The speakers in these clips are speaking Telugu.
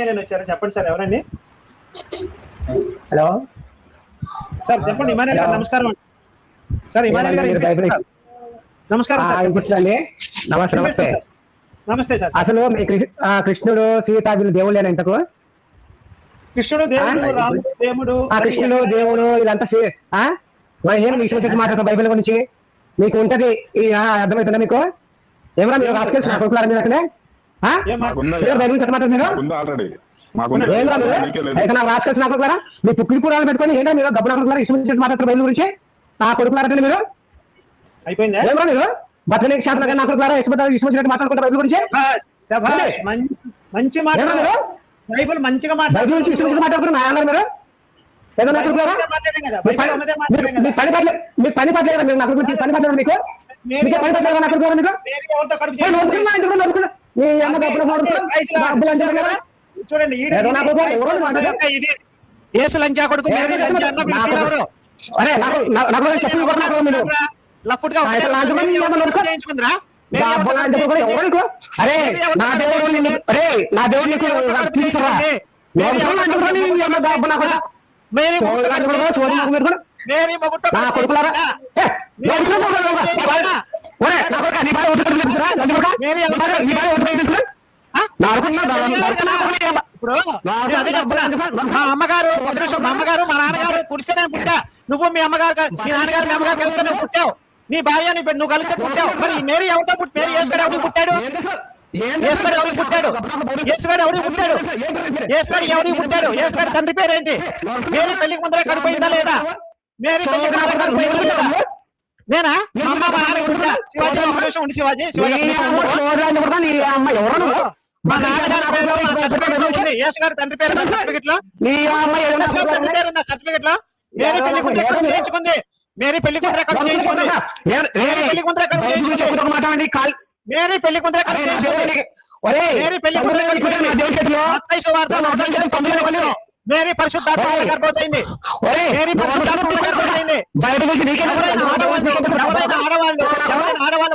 వచ్చారు చెప్పండి సార్ ఎవరండి? హలో సార్ చెప్పండి. ఇమానుయేల్ గారు నమస్కారం సార్. ఇమానుయేల్ గారు నమస్కారం సార్. నమస్తే. నమస్తే సార్. అసలు మీ కృష్ణుడు సీత వీళ్ళు దేవుళ్ళేనా ఇంతకు? కృష్ణుడు దేవుడు, రాముడు దేవుడు, కృష్ణుడు దేవుడు ఇదంతా ఏం మీ మాట్లాడతాం బైబిల్ గురించి మీకు ఉంటది. అర్థమవుతుందా మీకు? ఏమన్నా మీరు రాసుకెళ్ళి నా కొడుకులారా మీరు అక్కడే బైబిల్ చట్టమాటారు మీరు రాసుకెళ్ళి నా కొడుకులారా మీ పుక్కిలి పురాలు పెట్టుకొని ఏంటో మీరు డబ్బు నా ఇష్టం మాట్లాడతారు బైబిల్ గురించి నా కొడుకులారంటే మీరు అయిపోయిందా? ఏమన్నా మీరు బతలేక శాతం నా కొడుకులారా ఇష్టం మాట్లాడుకుంటారు బైబిల్ గురించి మంచి మాట బైబిల్ మంచిగా మాట్లాడుతున్నారు నా అన్నారు మీరు ఏదో నా కొడుకులారా మీ పని పట్ల మీకు పని పట్లేదు మీరు నా కొడుకు పని పట్లేదు మీకు పని పట్లేదు నా కొడుకులారా మీకు చూడండి యేసు లంచా కొడుకు చేయించుకుందిరా. అరే నా దేవుడు నా దేవుడు కొడుకులారా మా అమ్మగారు మా అమ్మగారు మా నాన్నగారు పుడిస్తే నేను పుట్టా. నువ్వు మీ అమ్మగారు మీ నాన్నగారు మీ అమ్మగారు కలిస్తే నువ్వు పుట్టావు. నీ భార్య నువ్వు కలిస్తే పుట్టావు. మరి మేరీ ఎవరితో మేరీ యేసుగాడు ఎవరికి పుట్టాడు? యేసుగాడు ఎవరికి పుట్టాడు? యేసుగాడు ఎవరికి పుట్టాడు? యేసుగాడు ఎవరికి పుట్టాడు? యేసుగాడు తండ్రి పేరు ఏంటి? మేరీ పెళ్లికి ముందరే కడిపోయిందా లేదా? మేరీ పెళ్లికి ముందరే కడిపోయిందా లేదా? నేనా మా అమ్మ మా నాన్న పుట్టా. శివాజీ ఒక నిమిషం ఉండి శివాజీ మా నాన్నగారు యేసుగాడు తండ్రి పేరు సర్టిఫికెట్ లో తండ్రి పేరు ఉందా సర్టిఫికెట్ లో? మేరీ పెళ్లి ముందరే కడుపు చేయించుకుంది. మేరీ పెళ్లి ముందరే కడుపు చేయించుకుంది. పెళ్లి ముందరే కడుపు చేయించుకుంది. మేరీ పెళ్లి ముందరే కడుపు చేయించుకుంది. మేరీ పెళ్లి మేరీ పరిశుద్ధాత్మ గర్భవతైంది. మేరీ పరిశుద్ధాత్మ గర్భవతైంది. ఆడవాళ్ళు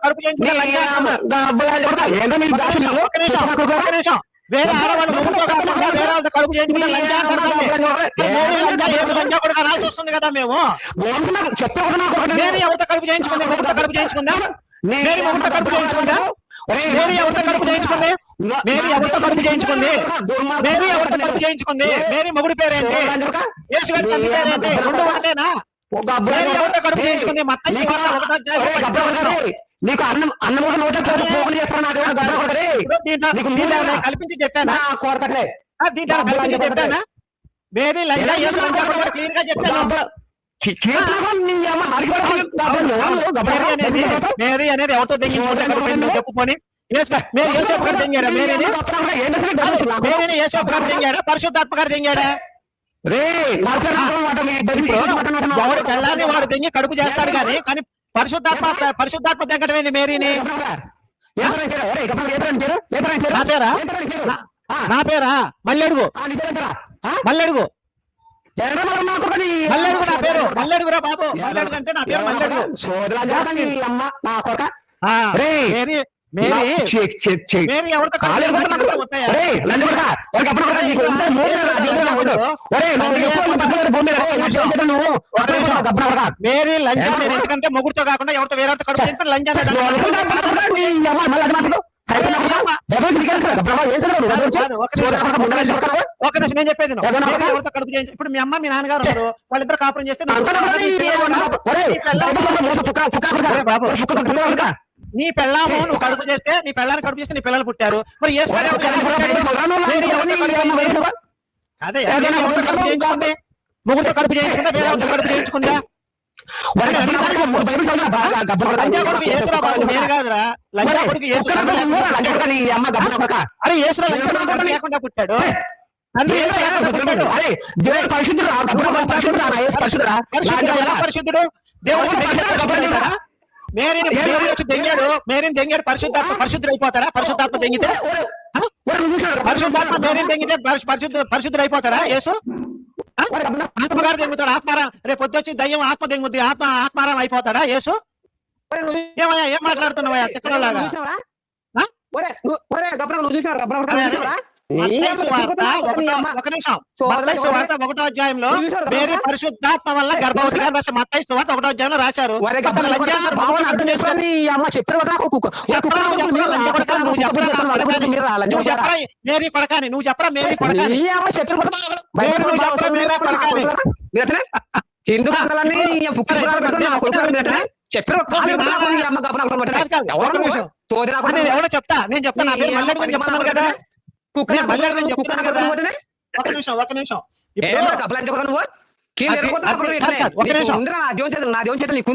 కడుపు చేయించుకుంటే వేరే ఆడవాళ్ళు వేరే వాళ్ళతో కడుపు చేయించుకుంటే లంచా కూడా అనాల్సి వస్తుంది కదా. మేము మేరీ ఎవరితో కడుపు చేయించుకుంది? మొగుడుతో కడుపు చేయించుకుందా? మేరీ మొగుడుతో కడుపు చేయించుకుందా? మేరీ ఎవరితో కడుపు చేయించుకుంది? మేరీ ఎవరితో కడుపు చేయించుకుంది? మేరీ ఎవరితో కడుపు చేయించుకుంది? మేరీ మొగుడు పేరేంటి? యేసు గారి తండ్రి పేరేంటి? రెండు ఒకటేనా? మేరీ ఎవరితో కడుపు చేయించుకుంది? మత్తయి నీకు అన్నం కల్పించి చెప్పానా? దీంట్లో కల్పించి చెప్పానా? మేరీ క్లియర్ గా చెప్పాను. మేరీ అనేది ఎవరితో తెగించుకుంటే చెప్పుకొని పరిశుద్ధాత్మ గారు తెంగాడా? ఎవడు పెళ్ళాన్ని వాడు తెంగి కడుపు చేస్తాడు కానీ కానీ పరిశుద్ధాత్మ తెగడం ఏంది మేరీని? నా పేరా మల్లెడుగు మల్లెడుగు మల్లెడుగు నా పేరు మల్లెడుగురా బాబు. మల్లెడుగు అంటే నా పేరు మల్లెడుగు. మేరీ ఎవరితో మేరీ లంచా ఎందుకంటే మొగుడుతో కాకుండా ఎవరితో వేరే కడుపు చేయించుకుని లంచా ఒక నిమిషం నేను చెప్పేది ఎవరితో కడుపు చేయించు. ఇప్పుడు మీ అమ్మ మీ నాన్నగారు ఉన్నారు, వాళ్ళిద్దరు కాపురం చేస్తే నీ పెళ్ళాము నువ్వు కడుపు చేస్తే నీ పెళ్ళాన్ని కడుపు చేస్తే నీ పిల్లలు పుట్టారు. మరి అదే చేయించుకుంది మొగుడుతో కడుపు చేయించుకుందా వేరే కడుపు చేయించుకుందా? అరే యేసు లేకుండా పుట్టాడు. పరిశుద్ధుడు దేవుడు మేరీని వచ్చి దెంగాడు. మేరీని దెంగాడు పరిశుద్ధుడు అయిపోతాడా? పరిశుద్ధాత్మ దెంగితే పరిశుద్ధాత్మ మేరీని దెంగితే పరిశుద్ధుడు అయిపోతాడా యేసు? ఆత్మగారు దెంగుతాడు. ఆత్మారం రేపు పొద్దుచ్చి దయ్యం ఆత్మ దెంగుద్ది. ఆత్మారం అయిపోతాడా యేసు? ఏమయ్యా ఏం మాట్లాడుతున్నావా? మత్తయి సువార్త నీ అమ్మ ఒక నిమిషం. సోదరుడు మత్తయి సువార్త 1వ అధ్యాయంలో చూశారు మేరీ కదా? పరిశుద్ధాత్మ వల్ల గర్భవతిగా రాసి మత్తయి సువార్త 1వ అధ్యాయంలో రాశారు. ఒరే అక్కడ గబ్బల లంజా కొడుకా, భావాన్ని అర్థం చేసుకొని నీ అమ్మ చెప్పిన వద్ద కుక్క చెప్పరా నువ్వు చెప్పరా లంజా కొడుకా? నువ్వు చెప్పరా నువ్వు చెప్పరా మేరీ కొడకాని నువ్వు చెప్పరా మేరీ కొడకాని నీ అమ్మ చెప్పిన వద్ద నేను నువ్వు చెప్పరా మేరీ కొడకాని హిందూ కథలన్నీ చెప్పిన నేను ఎవరో చెప్తా నేను చెప్తాను నా పేరు మల్లెడుగుని చెప్తున్నాను కదా నేను మల్లెడుగుని చెప్తున్నాను కదా ఒక నిమిషం ఇప్పుడు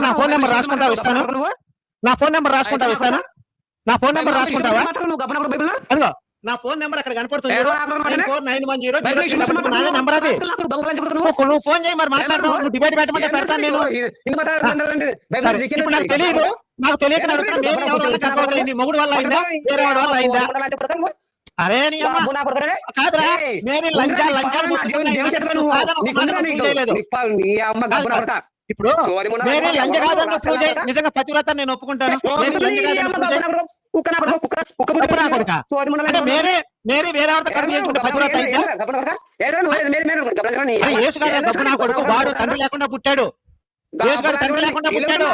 నా ఫోన్ నెంబర్ రాసుకుంటావు ఇస్తాను నా ఫోన్ నెంబర్ రాసుకుంటావు ఇస్తాను నా ఫోన్ నెంబర్ రాసుకుంటావా అదిగో నా ఫోన్ నెంబర్ అక్కడ కనపడుతుంది 49100 నాదే నెంబర్ అది నువ్వు ఫోన్ చేయి మరి మాట్లాడతావు నువ్వు డిబేట్ పెట్టమంటే పెడతాను నేను సరే, ఇప్పుడు నాకు తెలియదు నాకు తెలియక అడుగుతున్నా మేరీ ఎవరి వల్ల గర్భవతి మొగుడు వల్ల అయిందా వేరే వాడి వల్ల అయిందా అరే నీ అమ్మ కాదురా మేరీ లంజా ఇప్పుడు మేరీ లంజ కాదని ప్రూవ్ చేయి నిజంగా పతివ్రత నేను ఒప్పుకుంటాను మేరీ లంజ కాదని ప్రూవ్ చేయి అంటే మేరీ వేరే వారితో కడుపు చేసుకుంటే పతివ్రత అయితే యేసు కాదు గబ్బు నా కొడుకు వాడు తండ్రి లేకుండా పుట్టాడు యేసు గారు తండ్రి లేకుండా పుట్టాడు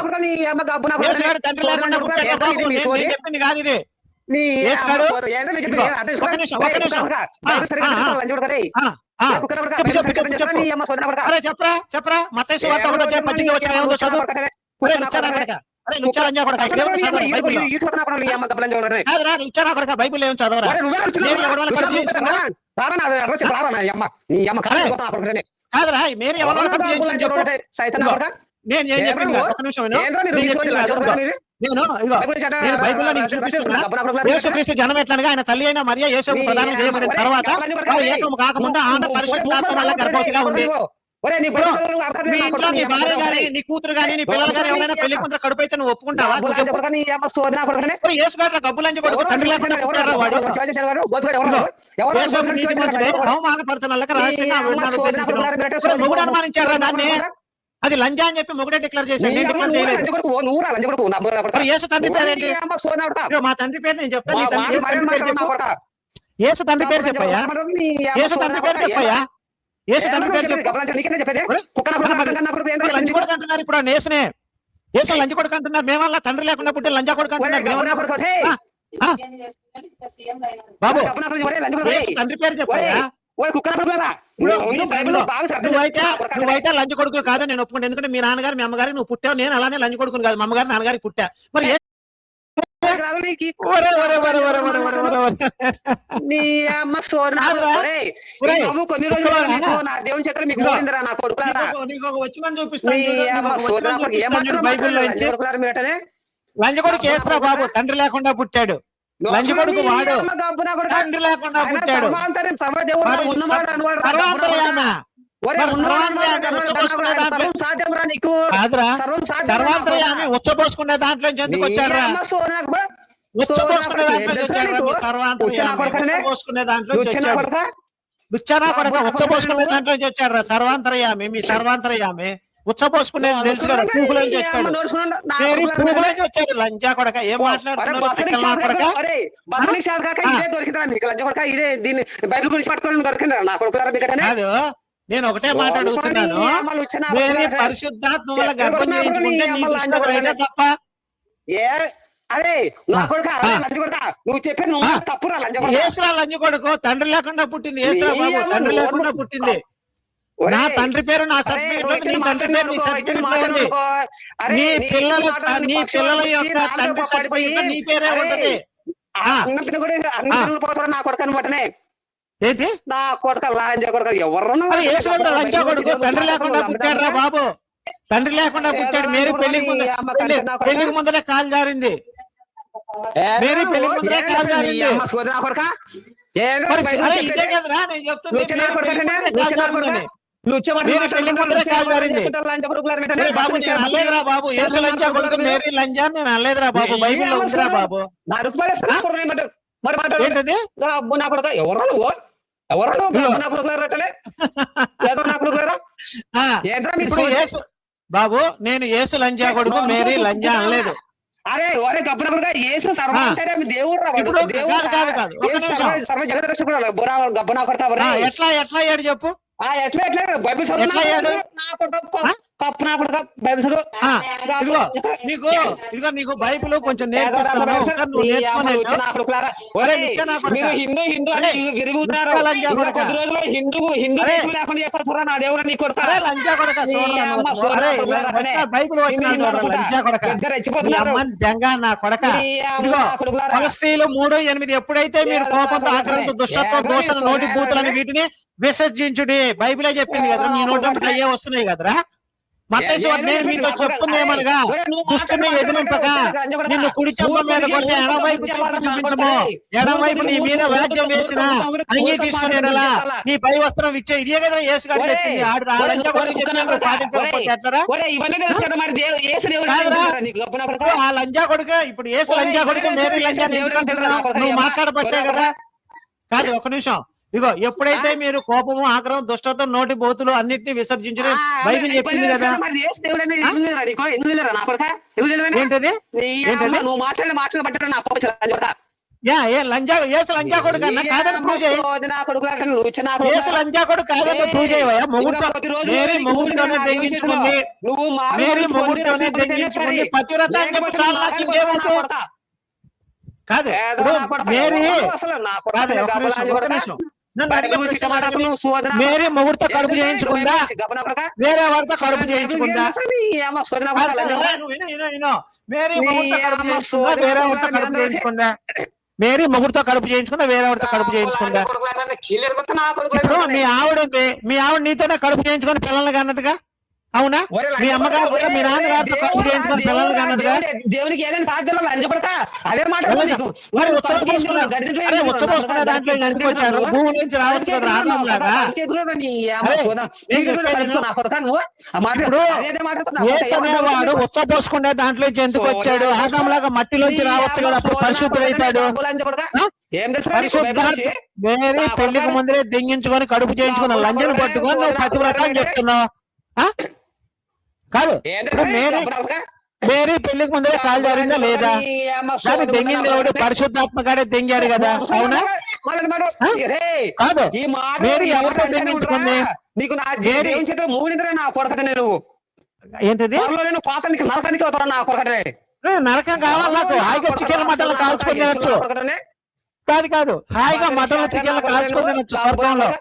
యేసు గారు తండ్రి లేకుండా పుట్టాడు బాబు, నేను చెప్పింది కాదు ఇది యేసు గారు ఒక నిమిషం అరే చెప్పరా మత్తయి సువార్త 1వ అధ్యాయం 18 వచనం ఏముందో చదువు అరే లుచ్చారా కొడకా అరే లుచ్చా లంజా కొడకా ఇక్కడేమో చదవరా బైబిల్లో కాదురా లుచ్చారా కొడకా బైబిల్ ఏమో చదవరా మేరీ ఎవరి వల్ల కడుపు చేయించుకుందా కాదురా మేరీ ఎవరి వల్ల కడుపు చేయించుకుందని చెప్పు నేను ఏం చెప్పింది కాదు. ఒక్క నిమిషం విను. నేను చెప్పింది కాదు. నేను బైబిల్లో నీకు చూపిస్తున్నా యేసుక్రీస్తు జనం ఎట్లనగా ఆయన తల్లి అయిన మరియ యేసుకు ప్రదానం చేయబడిన తర్వాత వారు ఏకము కాకముందు ఆమె పరిశుద్ధాత్మ వల్ల గర్భవతిగా ఉంది మీ ఇంట్లో నీ భార్య గాని నీ కూతురు గాని నీ పిల్లలు గాని ఎవరైనా పెళ్లి కూతురు కడుపు అయితే నువ్వు ఒప్పుకుంటావా యేసు గారు గబ్బులంచి కొడుకు తండ్రి లేకుండా పుట్టారా వాడు యేసుకు నీతిమంతుడే అవమానపరచనల్లక రహస్యంగా విడుదల ఉద్దేశించిన మొగుడు అనుమానించారా దాన్ని అది లంజా అని చెప్పి మొగుడే డిక్లేర్ చేశాను నేను డిక్లేర్ చేయలేదు మరి యేసు తండ్రి పేరు ఏంటి ఇదిగో మా తండ్రి పేరు నేను చెప్తాను నీ తండ్రి పేరు చెప్పు. యేసు తండ్రి పేరు చెప్పయ్యా యేసు తండ్రి పేరు చెప్పయ్యా యేసు తండ్రి పేరు చెప్పు లంజ కొడుకు అంటున్నారు ఇప్పుడు ఆ యేసునే యేసు లంజ కొడుకు అంటున్నారు మేమల్లా తండ్రి లేకుండా పుట్టే లంజా కొడుకు అంటున్నారు బాబు యేసు తండ్రి పేరు చెప్పయ్యా నువ్వైతే లంచ కొడుకు కాదని నేను ఒప్పుకుంటా ఎందుకంటే మీ నాన్నగారు మీ అమ్మగారికి నువ్వు పుట్టావు నేను అలానే లంచ కొడుకుని కాదు మా అమ్మగారు నాన్నగారికి పుట్టా మరి నీ అమ్మ కొన్ని రోజులు దేవుని చేతులు మీకు నా కొడుకు వచ్చిన చూపిస్తాను బైబిల్లో లంచ కొడుకు ఏసరా బాబు తండ్రి లేకుండా పుట్టాడు లంచ కొడుకు వాడు తండ్రి లేకుండా పుట్టాడు సర్వాంతర్యామి ఉచ్చపోసుకునే దాంట్లో ఎందుకు వచ్చారా ఉచ్చపోసుకునే దాంట్లో ఉచ్చపోసుకునే దాంట్లో వచ్చాడు సర్వాంతర్యామి మీ సర్వాంతర్యామి ఉచ్చపోసుకునేది తెలుసు కదా పూగులోంచి వచ్చాడు పూగులోంచి వచ్చాడు లంజా కొడక ఏం మాట్లాడుతున్నాడు కాదు నేను ఒకటే మాట్లాడుతున్నాను పరిశుద్ధాత్మ వల్ల గర్భం చేయించుకుంటే నీకు ఇష్టం తప్ప అరే నువ్వు చెప్పాను తప్పురా ఏసురా లంజ కొడుకు తండ్రి లేకుండా పుట్టింది ఏసురా బాబు తండ్రి లేకుండా పుట్టింది నా తండ్రి పేరు నా సర్టిఫికెట్ నీ తండ్రి పేరు నీ సర్టిఫికెట్ ఉంది నీ పిల్లల యొక్క తండ్రి సర్టిఫికెట్ నీ పేరే ఉంటది నా కొడుకు అనమాటనే ఏంటి నా కొడుకు లంజా కొడుకు ఎవరు లంజా కొడుకు తండ్రి లేకుండా పుట్టాడురా బాబు తండ్రి లేకుండా పుట్టాడు మేరీ పెళ్లికి ముందరే కాలు జారింది మేరీ పెళ్లికి ముందరే కాలు జారింది ఇదే కదరా నేను చెప్తుంది బాబు నేను అనలేదురా బాబు యేసు లంజా కొడుకు మేరీ లంజా నేను అనలేదురా బాబు బైబిల్లో ఉందిరా బాబు ఏంటది నా కొడుక ఎవరు నువ్వు ఎవరు నా కొడుకులే బాబు నేను యేసు లంజా కొడుకు మేరీ లంజా అనలేదు అరే ఒరే గబ్బున కొడుకా యేసు సర్వాంతర్యామి మీ దేవుడు రా వాడు. ఇప్పుడు దేవుడు రా. కాదు. ఒక యేసు నిమిషం. సర్వ జగత్ రక్షకుడు బురా గబ్బున కొడతా ఒరే. ఎట్లా అయ్యాడు చెప్పు. ఎట్లా బైబిల్ చదువు ఎట్లా అయ్యాడు? నా కొడుకు కప్పు నా కొడుకు బైబిల్ చదువు. ఇదిగో నీకు బైబిల్ కొంచెం నేర్పిస్తాను. ఒకసారి నువ్వు ఒరే, మీరు హిందూ అని విరుగుతున్నారు. ఇంకా కొద్ది రోజుల్లో హిందూ దేశం లేకుండా చేస్తారు చూడరా నా దేవుడు నీ కొడుకు. లంజా కొడక బైబిల్ ఇద్దరు రెచ్చిపోతున్నారు. నా కొడక ఫలస్తీన్లు 3:8 ఎప్పుడైతే మీరు కోపంతో ఆక్రంతో దుష్టత్వ దోషణ నోటి బూతులని వీటిని విసర్జించుడి బైబిలే చెప్పింది కదరా. నీ నోటి అయ్యే వస్తున్నాయి కదరా. మత్తయి నేను మీతో చెప్తుంది ఏమనగా దుష్టుని ఎదిరింపక నిన్ను కుడి చెంప మీద కొడితే ఎడవైపు చూపించము, ఎడవైపు నీ మీద వాద్యం వేసిన అంగీ తీసుకుని నీ పై వస్త్రం ఇచ్చే ఇదే కదా యేసు గారు చెప్పింది. ఆ లంజా కొడుకు ఇప్పుడు యేసు లంజా కొడుకు మేరీ లంజా నువ్వు మాట్లాడపచ్చే కదా. కాదు ఒక నిమిషం. ఇగో ఎప్పుడైతే మీరు కోపము ఆగ్రహం దుష్టత్వం నోటి బోతులు అన్నిటిని విసర్జించడం బైబిల్ చెప్పింది కదా. ఏంటది నువ్వు మాట్లాడే మాటలు బట్టి నా లంజా యేసు లంజా కొడుకు అన్న కాదని పూజ యేసు లంజా కొడుకు కాదని పూజ అయ్యా. మేరీ మొగుడుతోనే దెంగించుకుంది. మేరీ మొగుడుతోనే దెంగించుకుంది. పతివ్రత అని చెప్పి చాలా నాకు ఇంకేమవుతుంది కాదు. మేరీ మేరీ మొగుడుతో కడుపు చేయించుకుందా, వేరే వారితో కడుపు చేయించుకుందా? మేరీ మొగుడుతో కడుపు చేయించుకుందా, వేరే వారితో కడుపు చేయించుకుందా? మేరీ మొగుడుతో కడుపు చేయించుకుందా, వేరే వారితో కడుపు చేయించుకుందా? ఇప్పుడు మీ ఆవిడ నీతోనే కడుపు చేయించుకొని పిల్లల్ని కన్నదిగా, అవునా? మీ అమ్మగారు కూడా మీ నాన్నగారితో కడుపు చేయించుకొని పిల్లల్ని కన్నదిగా. దేవునికి ఏదైనా సాధ్యం లంచపడతా అదే మాట. ఉచ్చపోసుకునే దాంట్లో చనిపోయారు. భూమి నుంచి రావచ్చు కదా ఆడడం లాగా. యేసు అనేవాడు ఉచ్చపోసుకునే దాంట్లో ఎందుకు వచ్చాడు? ఆడడం లాగా మట్టిలోంచి రావచ్చు కదా, అప్పుడు పరిశుద్ధుడు అవుతాడు. వేరే పెళ్లికి ముందరే దెంగించుకొని కడుపు చేయించుకున్న లంజను పట్టుకొని నువ్వు పతివ్రత అని చెప్తున్నావు. కాదు మేరీ పెళ్లికి ముందరే కాలు జారిందా లేదా? దాన్ని దెంగింది ఎవడు? పరిశుద్ధాత్మగాడే దెంగాడు కదా, అవునా? కాదు మేరీ ఎవరితో దెంగించుకుంది? ఏంటిది నరకానికి అవుతారా నా కొరకటే? నరకం కావాలి నాకు. హాయిగా చికెన్ మటన్లు కాల్చుకొని తినొచ్చు. కాదు హాయిగా మటన్లు చికెన్లు కాల్చుకొని తినొచ్చు స్వర్గంలో.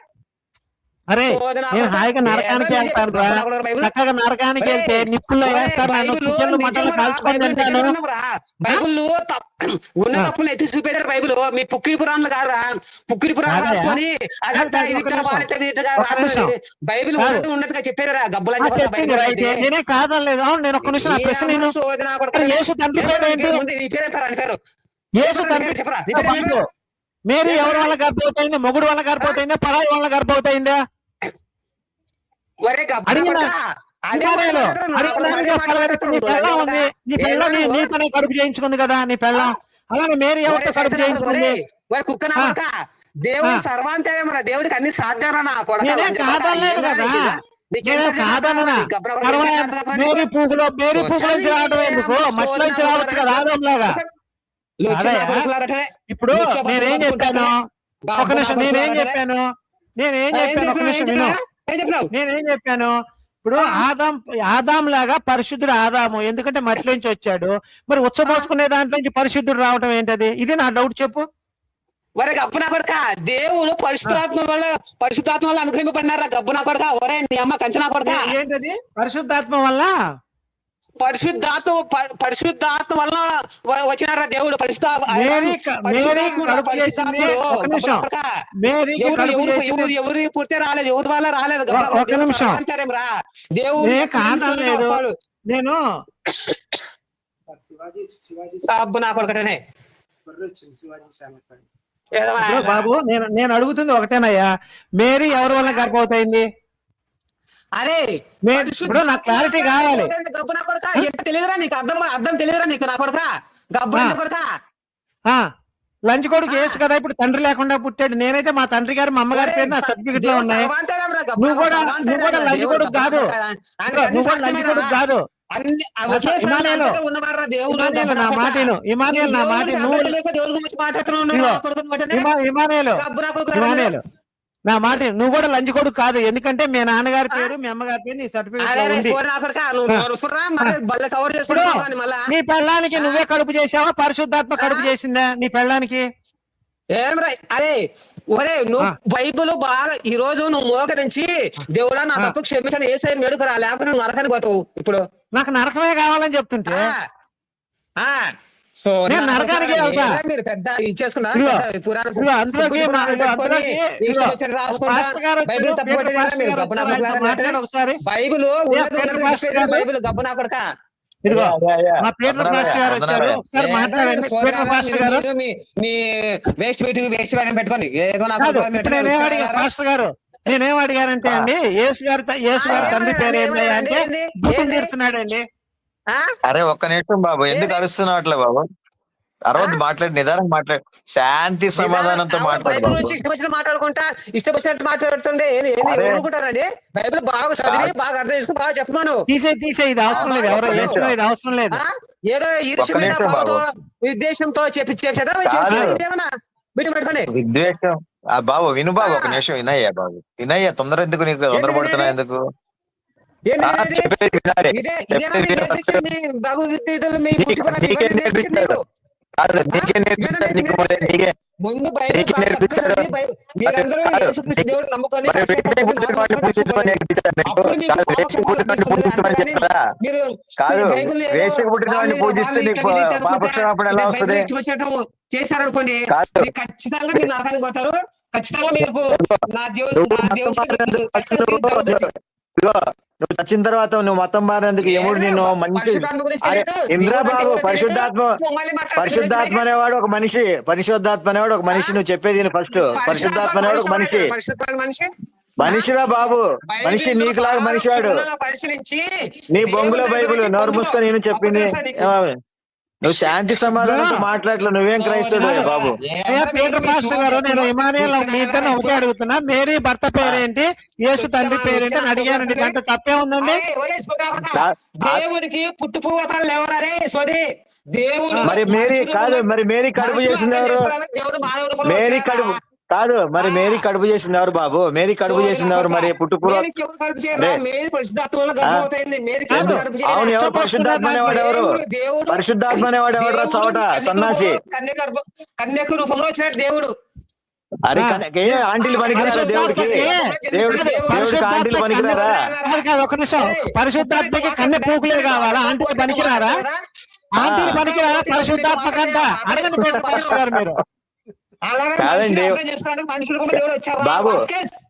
అరే నేను హాయిగా నరకానికి వెళ్తాను రా. చక్కగా నరకానికి వెళ్తే నిప్పుల్లో వేస్తాను, చికెన్లు మటన్లు కాల్చుకొని తింటాను. బైబుల్ ఉన్న తప్పులు ఎత్తి చూపేదారు. బైబుల్ మీ పుక్కిడి పురాణాలు కాదురా. పుక్కిడి పురాణాలు రాసుకొని బైబిల్ ఉన్నట్టుగా చెప్పేదారా గబ్బులని. నేనే కాదలేదు. అవును నేను ఒక్క నిమిషం ప్రశ్న యేసు తండ్రి పేరు ఏంటి? యేసు తండ్రి చెప్పరా. మేరీ ఎవరి వల్ల గర్భవతయిందా? మొగుడు వల్ల గర్భవతయిందా? పరాయి వల్ల గర్భవతయిందా? నీతోనే కడుపు చేయించుకుంది కదా నీ పెళ్ళం. అలానే మేరీ ఎవరితో కడుపు చేయించుకుంది? దేవుడు సర్వాంతర్యం రా. దేవుడికి అన్ని సాధ్యం రా. కాదలేదు కదా, కాదన్నా. మేరీ పూకులో నుంచి రావడం ఎందుకు? మట్టిలోంచి రావచ్చు కదా ఆదంలాగా. ఇప్పుడు నేనేం చెప్పాను? ఒక నిమిషం నేనేం చెప్పాను? ఒక నిమిషం నేనేం చెప్పాను? ఇప్పుడు ఆదాం లాగా పరిశుద్ధుడు ఆదాము, ఎందుకంటే మట్టిలోంచి వచ్చాడు. మరి ఉచ్చబోసుకునే దాంట్లో నుంచి పరిశుద్ధుడు రావడం ఏంటది? ఇది నా డౌట్ చెప్పు. ఒరే గబ్బునా కొడక, దేవుడు పరిశుద్ధాత్మ వల్ల అనుగ్రహింపబడినారా గబ్బునా కొడక. ఒరే నీ అమ్మ కంచనా కొడక. ఏంటది పరిశుద్ధాత్మ వల్ల? పరిశుద్ధాత్మ వల్ల వచ్చినారా దేవుడు. ఎవరు పుట్టే రాలేదు, ఎవరి వల్ల రాలేదు. దేవుడు నేను అబ్బు నా కొడుకటనే బాబు. నేను అడుగుతుంది ఒకటేనయ్యా, మేరీ ఎవరి వల్ల గర్భవతయింది? అరే ఇప్పుడు నాకు క్లారిటీ కావాలి. గబ్బు నా కొడక తెలియదురా నీకు? అర్థం తెలియదురా నీకు నా కొడక? గబ్బు కొడక లంచ్ కొడుకు యేసు కదా, ఇప్పుడు తండ్రి లేకుండా పుట్టాడు. నేనైతే మా తండ్రి గారు మా అమ్మగారి పేరు నా సర్టిఫికెట్ లో ఉన్నాయి. నువ్వు కూడా లంచ్ కొడుకు కాదు. నువ్వు కూడా లంచ్ కొడుకు కాదు. అన్ని ఇమానుయేలు, ఉన్నవారా దేవుడు ఇమానుయేలు నా మాట విను, ఇమానుయేలు నా మాట విను. దేవుడి గురించి మాట్లాడుతున్నావు ఇమానుయేలు, ఇమానుయేలు నా మాట విను. నువ్వు కూడా లంచ్ కొడుకు కాదు, ఎందుకంటే మీ నాన్నగారి పేరు మీ అమ్మగారి పేరు నీ సర్టిఫికేట్ లో ఉంది. ఇప్పుడు నీ పెళ్ళానికి నువ్వే కడుపు చేసావా, పరిశుద్ధాత్మ కడుపు చేసిందా నీ పెళ్ళానికి? ఏం రా అరే ఒరే నువ్వు బైబుల్ బాగా ఈ రోజు నువ్వు మోకరించి దేవుడా నా తప్పు క్షమించని ఏసై మెడుకురా, లేకపోతే నువ్వు నరకానికి పోతావు. ఇప్పుడు నాకు నరకమే కావాలని చెప్తుంటే సో నేను నరకానికి వెళ్తా. మీరు పెద్ద ఇచ్చేసుకున్నారు బైబుల్ బైబుల్ గబ్బు నా కొడక. ఇదిగో మా పీటర్ పాస్టర్ గారు వచ్చారు, ఒకసారి మాట్లాడండి. పీటర్ పాస్టర్ గారు మీ వేస్ట్ పెట్టుకోండి ఏదో పాస్టర్ గారు నేనేం అడిగానంటే అండి, యేసు గారి తండ్రి పేరు ఏంటి అంటే బూతులు తీరుతున్నాడండి. అరే ఒక్క నిమిషం బాబు, ఎందుకు అరుస్తున్నావు అట్లా బాబు? అరవద్దు, మాట్లాడి నిదానం మాట్లాడు, శాంతి సమాధానంతో మాట్లాడు బాబు. ఇష్టం వచ్చినట్టు మాట్లాడుకుంటా, ఇష్టం వచ్చినట్టు మాట్లాడుతుండే ఊరుకుంటారండి. బైబిల్ బాగా చదివి బాగా అర్థం చేసుకుని బాగా చెప్పమాను. తీసే ఇది అవసరం లేదు, ఎవరో వేసిన ఇది అవసరం లేదు. ఏదో ఈర్ష్యమైన ఉద్దేశంతో చెప్పేదా బిడ్డ పెట్టుకోండి విద్వేషం. బాబు విను బాబు, ఒక నిమిషం వినయ్యా బాబు, వినయ్యా. తొందర ఎందుకు, నీకు తొందరపడుతున్నా ఎందుకు? ముందు మీరందరూ దేవుడు నమ్ముకొని చేశారనుకోండి ఖచ్చితంగా మీరు నరకానికి పోతారు. ఖచ్చితంగా మీరు నా దేవుడు నువ్వు వచ్చిన తర్వాత నువ్వు మతం మారినందుకు యముడు నిన్ను మంచి ఇంద్రబాబు పరిశుద్ధాత్మ అనేవాడు ఒక మనిషి, పరిశుద్ధాత్మ అనేవాడు ఒక మనిషి. నువ్వు చెప్పేది ఫస్ట్, పరిశుద్ధాత్మ అనేవాడు ఒక మనిషి. మనిషిరా బాబు, మనిషి నీకులాగా మనిషి వాడు. నీ బొంగుల బైబుల్ నోరు మూసుకొని నేను చెప్పింది. నువ్వు శాంతి సమాధానంతో మాట్లాడలే, నువ్వేం క్రైస్తవుడు బాబు? పీటర్ పాస్టర్ గారు, నేను ఇమానుయేల్ మీ ఇద్దరిని ఒకటే అడుగుతున్నా, మేరీ భర్త పేరేంటి, యేసు తండ్రి పేరేంటి అని అడిగానండి. దాంట్లో తప్పే ఉందండి? దేవుడికి పుట్టుపూర్వతాలు ఎవరే సోది దేవుడు. మరి మేరీ కాదు, మరి మేరీ కడుపు చేసింది ఎవరు? మేరీ కడుపు కాదు, మరి మేరీ కడుపు చేసింది ఎవరు బాబు? మేరీ కడుపు చేసింది ఎవరు? మరి పుట్టుపూర్వ అవును, ఎవరు పరిశుద్ధాత్మ అనేవాడు ఎవరు? పరిశుద్ధాత్మ అనేవాడు ఎవరు? చవట సన్నాసి కన్యక రూపంలో వచ్చినట్టు దేవుడు. అరే ఆంటీలు పనికిరారా దేవుడికి? దేవుడికి ఆంటీలు పనికిరారా? ఒక నిమిషం, పరిశుద్ధాత్మకి కన్నె పూకులే కావాలా? ఆంటీలు పనికిరారా? ఆంటీలు పనికిరారా పరిశుద్ధాత్మ కంట? అడగండి పీటర్ పాస్టర్ గారు మీరు. కాదండి బాబు,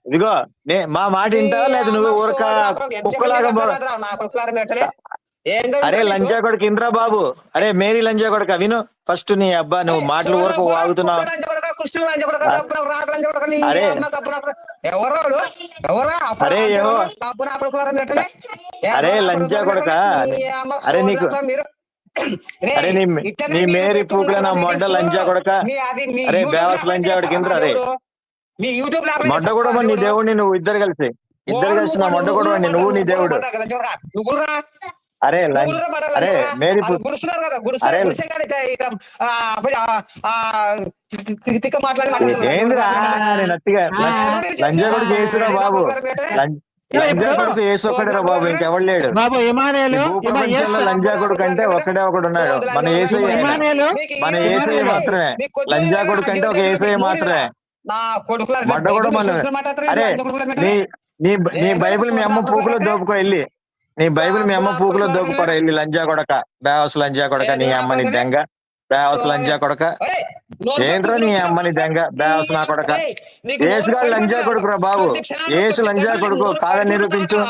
ఇదిగో మా మాట వింటావా లేదా? నువ్వు ఊరక కుక్కలాగా. అరే లంజా కొడుకు ఇంద్రా బాబు, అరే మేరీ లంజా కొడుక విను ఫస్ట్. నీ అబ్బా నువ్వు మాటలు ఊరకు వాగుతున్నావు. అరే అరే ఏవో అరే లంజా కొడుక, అరే నీకు అరే నీ మేరీ పూకుల నా మొడ్డ లంజా కొడక. అరే బేవస్ లంజా కొడుకు ఇంద్ర. అరే మొడ్డ కూడా నీ దేవుడిని, నువ్వు ఇద్దరు కలిసి నా మొడ్డ కూడా నువ్వు నీ దేవుడు. అరే అరే మేరీ అరే ఏంద్రా నత్తిగా లంజా కొడుకు వేసురా బాబు, లంజా కొడుకు ఏసు ఒక్కడేరా బాబు, ఇంకెవడు లేడు బాబు. లంజా కొడుకు అంటే ఒకడే ఒకడు ఉన్నాడు, మన ఏసయ్య మాత్రమే. లంజా కొడుకు అంటే ఒక ఏసయ్య మాత్రమే. మొడ్డ కూడా మన. అరే నీ బైబిల్ మీ అమ్మ పూకులో దోపుకో వెళ్ళి, నీ బైబిల్ మీ అమ్మ పూకులో దోపుకోరా వెళ్ళి. లంజా కొడక, బేవస్ లంజా కొడక, నీ అమ్మని దెంగ బేవస్ లంజా కొడక. ఏంట్రా నీ అమ్మని దెంగ బేవస్ నా కొడక. ఏసుగాడు లంజా కొడుకురా బాబు, ఏసు లంజా కొడుకు కాదని నిరూపించు.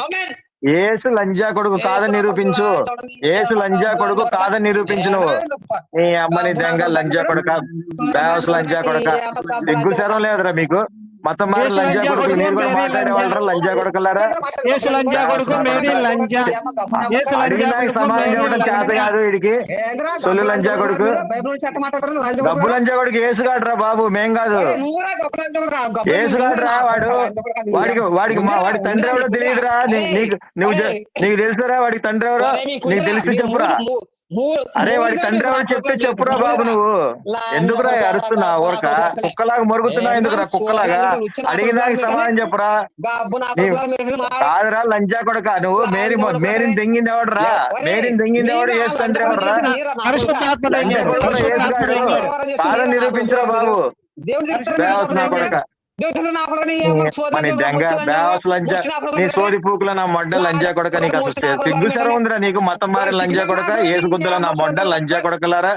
ఏసు లంజా కొడుకు కాదని నిరూపించు. ఏసు లంజా కొడుకు కాదని నిరూపించు. నువ్వు నీ అమ్మని దెంగ లంజా కొడక, బేవస్ లంజా కొడక. సిగ్గు శరం లేదురా మీకు? మతం మారి యేసు లంజా లంజా కొడుకు కొడుకు, మీరు కూడా మేరీ మాట్లాడే లంజా. వాళ్ళరా లంజా కొడుకులారా? యేసు లంజా కొడుకు, మేరీ లంజా. యేసు లంజా అడిగిన కొడుకు, సమాధానం మేరీ చెప్పడం చేత లంజా. కాదు వీడికి. సొల్లు లంజా కొడుకు, బైబిల్ చెట్ట మాట్లాడతారు గబ్బు లంజా కొడుకు ఏసుగాడ్రా బాబు, మేం కాదు. ఏసుగాడ్రా వాడు. వాడి తండ్రి ఎవడో తెలియదురా నీకు తెలుసురా వాడికి తండ్రి ఎవరో? నీకు తెలిసి చెప్పురా. అరే వాడి తండ్రి ఎవరు చెప్తే చెప్పురా బాబు. నువ్వు ఎందుకురా అరుస్తున్నా ఊరక? కుక్కలాగా మొరుగుతున్నావు ఎందుకురా? కుక్కలాగా అడిగిన దానికి సమాధానం చెప్పురా. కాదురా లంజా కొడక, నువ్వు మేరీని దెంగింది ఎవడరా? మేరీని దెంగింది ఎవడు? ఏసు తండ్రి ఎవడరా? పరిశుద్ధాత్మ దెంగాడు, పరిశుద్ధాత్మ దెంగాడు. కాదని నిరూపించరా బాబు. బేవస్ నా కొడక, మన దెంగ బేవస్ లంజా, నీ సోది పూకుల నా మొడ్డ లంజా కొడక. నీకు అసలు సిగ్గు సరం ఉందిరా నీకు? మతం మారి లంజా కొడక, ఏసు గుద్దల నా మొడ్డ లంజా కొడకలారా.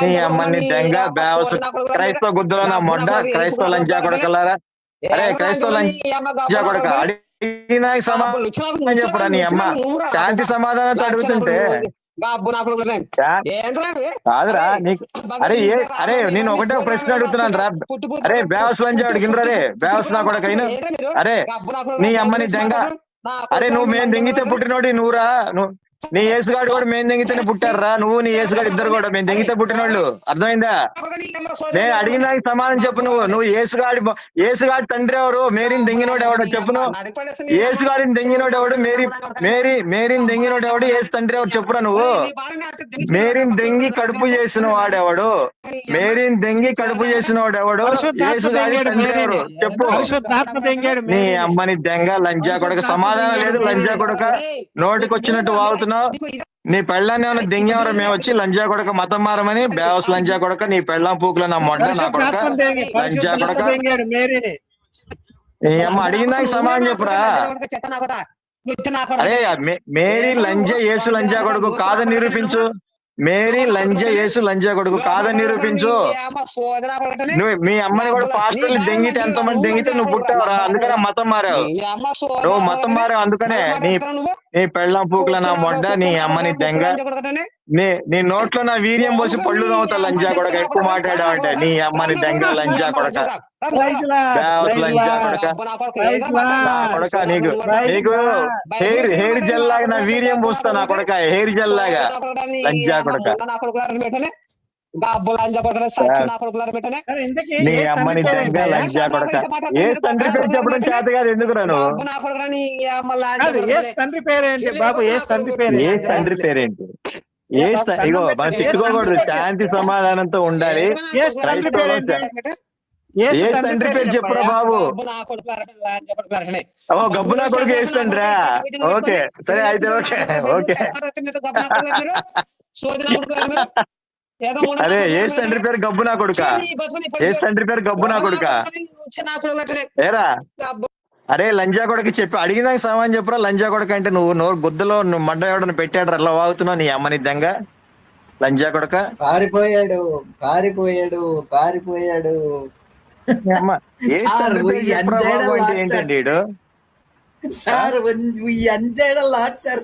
నీ అమ్మని దెంగ బేవస్ క్రైస్తవ గుద్దల నా మొడ్డ క్రైస్తవ లంజా కొడకలారా. అరే క్రైస్తవ లంజా కొడక, అడిగిన సమాధానం చెప్పురా. నీ అమ్మ శాంతి సమాధానంతో అడుగుతుంటే కాదురా నీకు. అరే నేను ఒకటే ఒక ప్రశ్న అడుగుతున్నాను రా. అరే బేవస్ లంజా అడిగినరా? రే బేవస్ నా కొడక అయినా. అరే నీ అమ్మని దెంగ. అరే నువ్వు మేము దెంగితే పుట్టినోడి నువ్వురా. నీ ఏసుగాడు కూడా మేము దెంగితేనే పుట్టారా. నువ్వు నీ ఏసుగాడు ఇద్దరు కూడా మేము దెంగితే పుట్టినోళ్ళు. అర్థమైందా? నేను అడిగిన దానికి సమాధానం చెప్పు. నువ్వు ఏసుగాడి తండ్రి ఎవరు? మేరీని దెంగినోడు ఎవడో చెప్పు. నువ్వు ఏసుగాడిని దెంగినోడు ఎవడు? మేరీని దెంగినోడు ఎవడు? ఏసు తండ్రి ఎవరు చెప్పురా. నువ్వు మేరీని దెంగి కడుపు చేసిన వాడెవడు? మేరీని దెంగి కడుపు చేసిన వాడు ఎవడు? ఏసుగాడి తండ్రి ఎవరు చెప్పు. పరిశుద్ధాత్మ దెంగాడు. నీ అమ్మని దెంగ లంజా కొడక, సమాధానం లేదు లంజా కొడక. నోటికి వచ్చినట్టు వాగుతున్నావు. నీ పెళ్ళాన్ని ఏమైనా దెంగేవరా మేము వచ్చి? లంజా కొడక మతం మారమని బేవస్ లంజా కొడక. నీ పెళ్ళాం పూకుల నా మొడ్డ నా కొడక లంజా కొడక. నీ అమ్మ అడిగిన దానికి సమాధానం చెప్పురా. అరే మేరీ లంజా యేసు లంజా కొడుకు కాదని నిరూపించు. మేరీ లంజా యేసు లంజా కొడుకు కాదని నిరూపించు. నువ్వు మీ అమ్మని కూడా పాస్టర్లు దెంగితే ఎంతమంది దెంగితే నువ్వు పుట్టావురా. అందుకనే మతం మారావు. నువ్వు మతం మారావు అందుకనే. నీ పెళ్ళం పూకుల నా మొడ్డ నీ అమ్మని దెంగ. నీ నోట్లో నా వీర్యం పోసి పళ్ళు నవ్వుతా లంజా కొడక. ఎక్కువ మాట్లాడావంటే నీ అమ్మని దెంగ లంజా కొడక, లంజా కొడక. కొడక నీకు హెయిర్ జెల్ లాగా నా వీర్యం పోస్తా నా కొడక. హెయిర్ జెల్ లాగా లంజా కొడక. నీ అమ్మని దెంగ లంజా కొడక. ఏ తండ్రి పేరు చెప్పడం చేత కాదు ఎందుకురా నువ్వు? తండ్రి పేరేంటి బాబు? ఏ తండ్రి పేరు? ఏ తండ్రి పేరేంటి? ఇగో మనం తిట్టుకోకూడదు, శాంతి సమాధానంతో ఉండాలి. ఏ తండ్రి పేరు చెప్పురా బాబు. ఓ గబ్బు నా కొడుకు వేస్తండ్రా. ఓకే సరే అయితే ఓకే ఓకే. అరే ఏ తండ్రి పేరు గబ్బు నా కొడుక? ఏ తండ్రి పేరు గబ్బు నా కొడుక? ఏరా అరే లంజా కొడుకు చెప్పి అడిగిన సమాధానం చెప్పురా. లంజా కొడుకు అంటే నువ్వు నోరు గుద్దలో నువ్వు మడ్డ ఎవడని పెట్టాడు అలా వాగుతున్నావు. నీ అమ్మని దెంగ లంజా కొడుక. పారిపోయాడు పారిపోయాడు పారిపోయాడు. ఏంటండి వీడు? సార్ సార్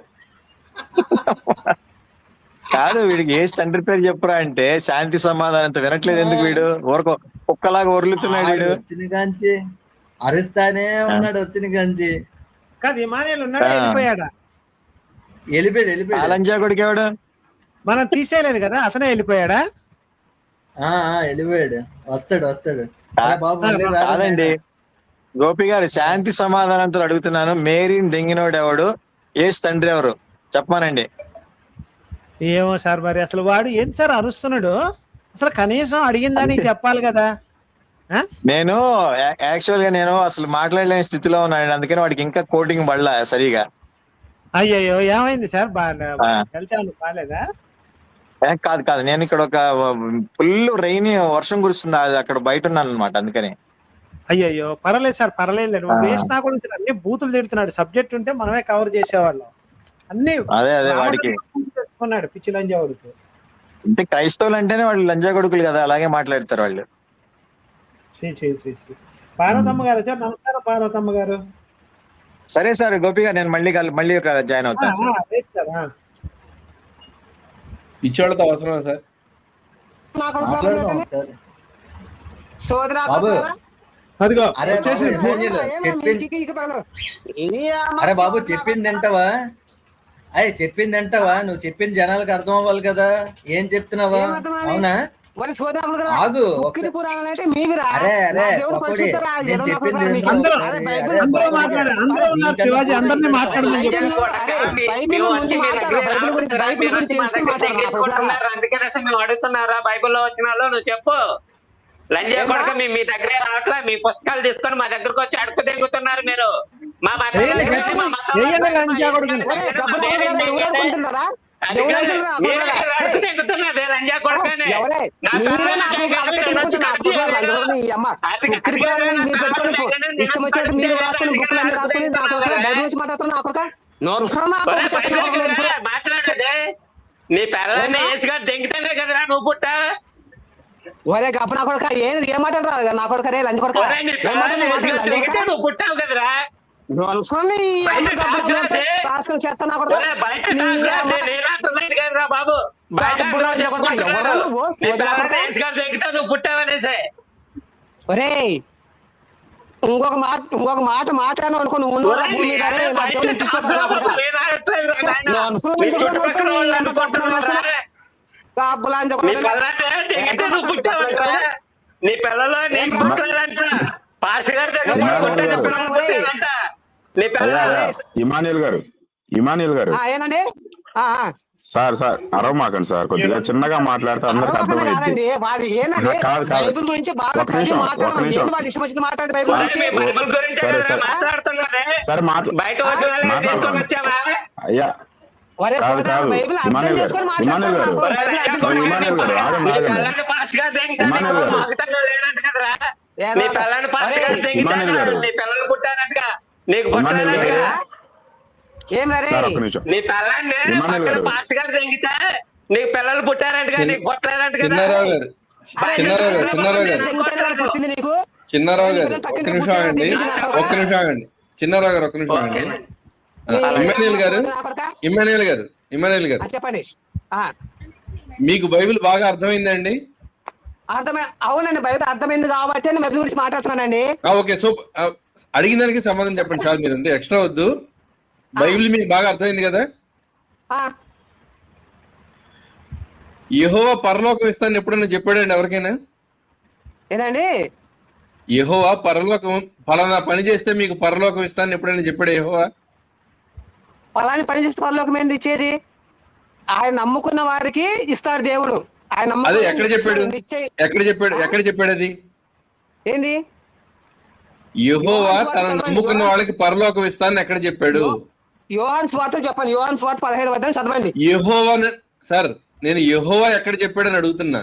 కాదు వీడికి ఏ తండ్రి పేరు చెప్పురా అంటే శాంతి సమాధానంతో వినట్లేదు ఎందుకు? వీడు ఊరకో కుక్కలాగా ఒరులుతున్నాడు వీడు. వచ్చిన కాంచి అరుస్తానే ఉన్నాడు. వచ్చిన కాంచి కాదు ఇమానుయేల్ ఉన్నాడా? వెళ్ళిపోయాడా? వెళ్ళిపోయాడు. లంజా కొడుకు ఎవడు? మనం తీసేయలేదు కదా, అతనే వెళ్ళిపోయాడా? వెళ్ళిపోయాడు. వస్తాడు. కాదండి గోపి గారు, శాంతి సమాధానంతో అడుగుతున్నాను. మేరీని దెంగినోడు ఎవడు? ఏసు తండ్రి ఎవరు చెప్పమానండి. ఏమో సార్ మరి అసలు వాడు ఏంటి సార్ అరుస్తున్నాడు? అసలు కనీసం అడిగిందని చెప్పాలి కదా. నేను యాక్చువల్ గా నేను అసలు మాట్లాడలేని స్థితిలో ఉన్నాను. అందుకని వాడికి ఇంకా కోటింగ్ పడలా సరిగా. అయ్యయ్యో ఏమైంది సార్? బాగాలేదా? కాదు నేను ఇక్కడ ఒక ఫుల్ రైన్ వర్షం కురుస్తుంది, అక్కడ బయట ఉన్నాను అనమాట. అందుకని అయ్యయ్యో పర్వాలేదు సార్, పర్వాలేదు. వేస్ట్ నా కూడా అన్ని బూతులు తిడుతున్నాడు. సబ్జెక్ట్ ఉంటే మనమే కవర్ చేసేవాళ్ళం. అన్ని అదే వాడికి పిచ్చి లంజా కొడుకు. అంటే క్రైస్తవులు అంటేనే వాళ్ళు లంజా కొడుకులు కదా, అలాగే మాట్లాడతారు వాళ్ళు. పార్వతమ్మ గారు వచ్చారు. నమస్కారం పార్వతమ్మ గారు. సరే సార్ గోపి గారు, నేను మళ్ళీ జాయిన్ అవుతాను ఇచ్చేవాళ్ళతో అవసరం సార్. అదిగో అరే బాబు, ఇమాన్యుయల్ అరే బాబు చెప్పింది వింటావా? అయ్యి చెప్పింది వింటావా? నువ్వు చెప్పింది జనాలకు అర్థం అవ్వాలి కదా, ఏం చెప్తున్నావా? అవునా? ఆగు అరే అరే పకోడి, నేను చెప్పింది వింటావా? అందరూ అరే, అందరూ అరే, బాబు, మాట్లాడారు, అందరూ ఉన్నారు. శివాజీ అందరినీ మాట్లాడమని చెప్పి అందుకనే మేము అడుగుతున్నారా బైబిల్లో వచ్చినాలో నువ్వు చెప్పు. లంజా కొడక మీ దగ్గరే రావట్లా, మీ పుస్తకాలు తీసుకొని మా దగ్గరకు వచ్చి అడుపు తెగుతున్నారు మీరు. మా వేయండి లంజా కొడుకుని. లంజా కొడకనే మాట్లాడేదే నీ పిల్లల్ని వేసుగా దెంగితేనే కదరా నువ్వు పుట్టా. ఒరే గప్ప నా కొడుక ఏం మాట్లాడరా నా కొడుక రే లంచ్ కొడుక నువ్వు పుట్టావు కదరా. చేస్తా నా కొడుక కదరా బాబు, నువ్వు పుట్టావనేసే. ఒరే ఇంకొక మాట మాట్లాడను అనుకో నువ్వు నీ పిల్లలు నీకు పుట్టాలంట. పాస్ గారి దగ్గర నీ పిల్లలు. ఇమానియల్ గారు ఏనండి సార్ అరవమాకండి సార్, కొద్దిగా చిన్నగా మాట్లాడితే అందరికి అర్థమైంది. బైబిల్ గురించి బాగా చదివి మాట్లాడడం వాడి ఇష్టం వచ్చిన మాట్లాడే బైబిల్ గురించి. బైబిల్ గురించి మాట్లాడుతున్నదే, బయట తీసుకొని వచ్చావా? అయ్యా ఒరే కాదు కాదు బైబిల్ అర్థం ఇమానియల్ చేసుకొని గారు ఇమానియల్ గారు ఇమానియల్ గారు ఆగండి నీ పిల్లని పాస్ గా లేదంట కదరా. నీ పిల్లని పాస్ గా నీ పిల్లలు పుట్టారంటగా, నీకు పుట్టారంటగా. ఏం సార్ ఒక్క నిమిషం. నీ పిల్లాన్ని పక్కన పాస్ గారు తెంగితే నీకు పిల్లలు పుట్టారంటగా, నీకు పుట్టలేదంట కదా. చిన్నారావు గారు చిన్నారావు గారు ఒక్క నిమిషం ఆగండి. చిన్నారావు గారు ఒక్క నిమిషం ఆగండి. ఇమానియల్ గారు చెప్పండి. మీకు బైబిల్ బాగా అర్థమైందండి? అవునండి, బైబిల్ అర్థమైంది కాబట్టి నేను బైబిల్ గురించి మాట్లాడుతున్నానండి. ఓకే, సో అడిగిన దానికి సమాధానం చెప్పండి చాలు, మీరు ఎక్స్ట్రా వద్దు. బైబిల్ మీకు బాగా అర్థమైంది కదా? యెహోవా పరలోకం ఇస్తాను ఎప్పుడైనా చెప్పాడండి ఎవరికైనా? ఏదండి యెహోవా పరలోకం ఫలానా పని చేస్తే మీకు పరలోకం ఇస్తాను ఎప్పుడైనా చెప్పాడు యెహోవా? ఫలాని పని చేస్తే పరలోకం ఏంది ఇచ్చేది? ఆయన నమ్ముకున్న వారికి ఇస్తాడు దేవుడు. ఆయన అదే ఎక్కడ చెప్పాడు అది? ఏంది? యెహోవా తన నమ్ముకున్న వాళ్ళకి పరలోకం ఇస్తానని ఎక్కడ చెప్పాడు? యోహాను సువార్త చెప్పండి. యోహాను సువార్త 15వ చదవండి. యెహోవా సార్, నేను యెహోవా ఎక్కడ చెప్పాడని అడుగుతున్నా.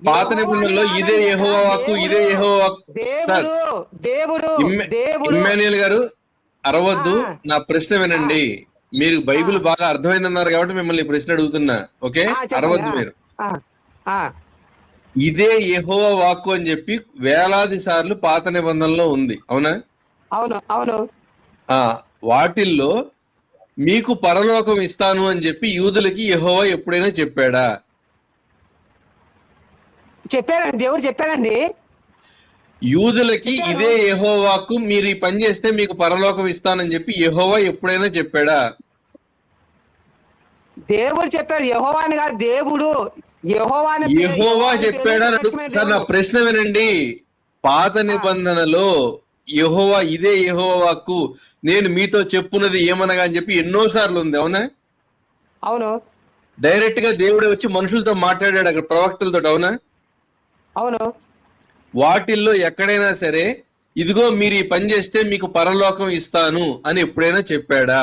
పాత నిబంధనలో ఇదే యెహోవా వాక్కు, ఇదే యెహోవా సార్. ఇమ్మాన్యుయల్ గారు అరవద్దు, నా ప్రశ్న వినండి. మీరు బైబిల్ బాగా అర్థమైందన్నారు కాబట్టి మిమ్మల్ని ప్రశ్న అడుగుతున్నా. ఓకే, అరవద్దు మీరు. ఇదే యెహోవా వాక్కు అని చెప్పి వేలాది సార్లు పాత నిబంధనలో ఉంది, అవునా? అవును. వాటిల్లో మీకు పరలోకం ఇస్తాను అని చెప్పి యూదులకి యెహోవా ఎప్పుడైనా చెప్పాడా? చెప్పాడండి, దేవుడు చెప్పాడండి. యూదులకి ఇదే యెహోవాకు మీరు ఈ పని చేస్తే మీకు పరలోకం ఇస్తానని చెప్పి యెహోవా ఎప్పుడైనా చెప్పాడా? దేవుడు చెప్పాడు. యెహోవాని కాదు, దేవుడు యెహోవా చెప్పాడా? సార్ నా ప్రశ్న వినండి. పాత నిబంధనలో యెహోవా ఇదే యెహోవాకు నేను మీతో చెప్పున్నది ఏమనగా అని చెప్పి ఎన్నోసార్లు ఉంది, అవునా? అవును. డైరెక్ట్ గా దేవుడే వచ్చి మనుషులతో మాట్లాడాడు అక్కడ ప్రవక్తలతో, అవునా? అవును. వాటిల్లో ఎక్కడైనా సరే ఇదిగో మీరు ఈ పని చేస్తే మీకు పరలోకం ఇస్తాను అని ఎప్పుడైనా చెప్పాడా?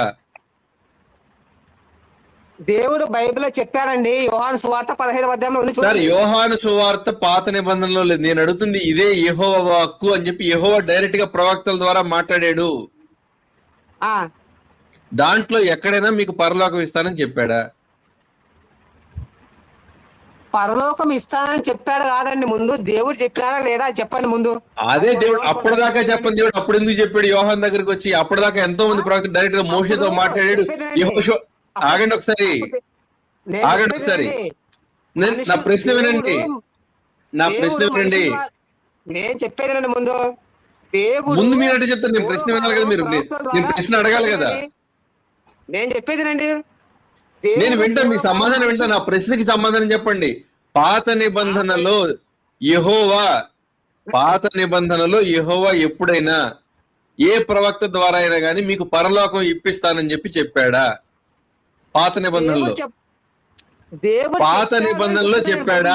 దేవుడు బైబిల్లో చెప్పాడండి. యోహాను సువార్త 15వ అధ్యాయంలో ఉంది. సార్, యోహాను సువార్త పాత నిబంధనలో లేదు. నేను అడుగుతుంది ఇదే యెహోవా వాక్కు అని చెప్పి యెహోవా డైరెక్ట్ గా ప్రవక్తల ద్వారా మాట్లాడాడు. దాంట్లో ఎక్కడైనా మీకు పరలోకం ఇస్తానని చెప్పాడా? పరలోకం ఇస్తానని చెప్పాడు కాదండి, ముందు దేవుడు చెప్పాడా లేదా చెప్పండి ముందు. అదే దేవుడు అప్పటిదాకా చెప్పండి. దేవుడు అప్పుడు ఎందుకు చెప్పాడు యోహాన్ దగ్గరికి వచ్చి? అప్పటిదాకా ఎంతో మంది ప్రవక్తలు డైరెక్ట్ గా మోషేతో మాట్లాడాడు. ఆగండి ఒకసారి. నా ప్రశ్న వినండి. నేను చెప్పేది ముందు. దేవుడు ముందు మీరు అంటే చెప్తారు, నేను ప్రశ్న వినాలి కదా, మీరు నేను ప్రశ్న అడగాలి కదా. నేను చెప్పేదినండి, నేను వింటా, మీకు సమాధానం వింటా. నా ప్రశ్నకి సమాధానం చెప్పండి. పాత నిబంధనలో యెహోవా ఎప్పుడైనా ఏ ప్రవక్త ద్వారా అయినా కానీ మీకు పరలోకం ఇప్పిస్తానని చెప్పాడా? పాత నిబంధనలో చెప్పాడా? పాత నిబంధనలో చెప్పాడా?